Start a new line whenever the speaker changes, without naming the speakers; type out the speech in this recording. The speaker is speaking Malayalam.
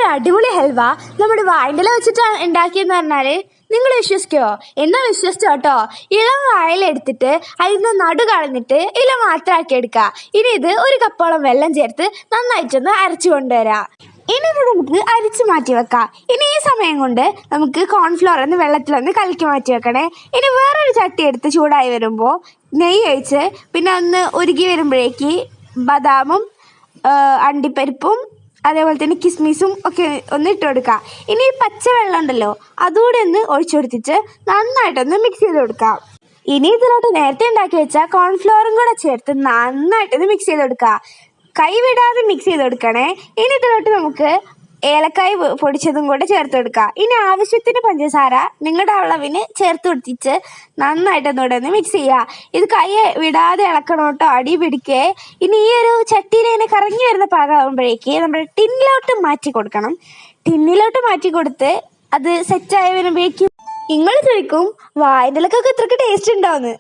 ഒരു അടിപൊളി ഹൽവ നമ്മുടെ വാഴയില വെച്ചിട്ട് ഉണ്ടാക്കിയെന്ന് പറഞ്ഞാൽ നിങ്ങൾ വിശ്വസിക്കുമോ? എന്നാൽ വിശ്വസിച്ചോ കേട്ടോ. ഇളം വാഴയിലെടുത്തിട്ട് അതിൽ നിന്ന് നടു കളഞ്ഞിട്ട് ഇല മാത്രമാക്കി എടുക്കുക. ഇനി ഇത് ഒരു കപ്പോളം വെള്ളം ചേർത്ത് നന്നായിട്ടൊന്ന് അരച്ചു കൊണ്ടുവരാം. ഇനി ഇത് നമുക്ക് അരിച്ച് മാറ്റി വെക്കാം. ഇനി ഈ സമയം കൊണ്ട് നമുക്ക് കോൺഫ്ലോർ ഒന്ന് വെള്ളത്തിലൊന്ന് കലക്കി മാറ്റി വെക്കണേ. ഇനി വേറൊരു ചട്ടി എടുത്ത് ചൂടായി വരുമ്പോൾ നെയ്യ് ഒഴിച്ച് പിന്നെ ഒന്ന് ഉരുകി വരുമ്പോഴേക്ക് ബദാമും അണ്ടിപ്പരിപ്പും അതേപോലെ തന്നെ കിസ്മിസും ഒക്കെ ഒന്ന് ഇട്ട് കൊടുക്കുക. ഇനി ഈ പച്ചവെള്ളം ഉണ്ടല്ലോ അതുകൂടെ ഒന്ന് ഒഴിച്ചു കൊടുത്തിട്ട് നന്നായിട്ടൊന്ന് മിക്സ് ചെയ്ത് കൊടുക്കാം. ഇനി ഇതിലോട്ട് നേരത്തെ ഉണ്ടാക്കി വെച്ച കോൺഫ്ലോറും കൂടെ ചേർത്ത് നന്നായിട്ടൊന്ന് മിക്സ് ചെയ്ത് കൊടുക്കുക. കൈ വിടാതെ മിക്സ് ചെയ്ത് കൊടുക്കണേ. ഇനി ഇതിലോട്ട് നമുക്ക് ഏലക്കായ് പൊടിച്ചതും കൂടെ ചേർത്ത് കൊടുക്കുക. ഇനി ആവശ്യത്തിന് പഞ്ചസാര നിങ്ങളുടെ അളവിന് ചേർത്ത് കൊടുത്തിട്ട് നന്നായിട്ടൊന്നുകൂടെ ഒന്ന് മിക്സ് ചെയ്യുക. ഇത് കൈ വിടാതെ ഇളക്കണം കേട്ടോ, അടി പിടിക്കേ. ഇനി ഈ ഒരു ചട്ടിയിൽ ഇങ്ങനെ കറങ്ങി വരുന്ന പാകമാകുമ്പോഴേക്ക് നമ്മൾ ടിന്നിലോട്ട് മാറ്റി കൊടുക്കണം. ടിന്നിലോട്ട് മാറ്റി കൊടുത്ത് അത് സെറ്റായി വരുമ്പോഴേക്കും നിങ്ങൾ ചോദിക്കും വാഴയിലക്കൊക്കെ ഇത്രയ്ക്ക് ടേസ്റ്റ് ഉണ്ടാവുമെന്ന്.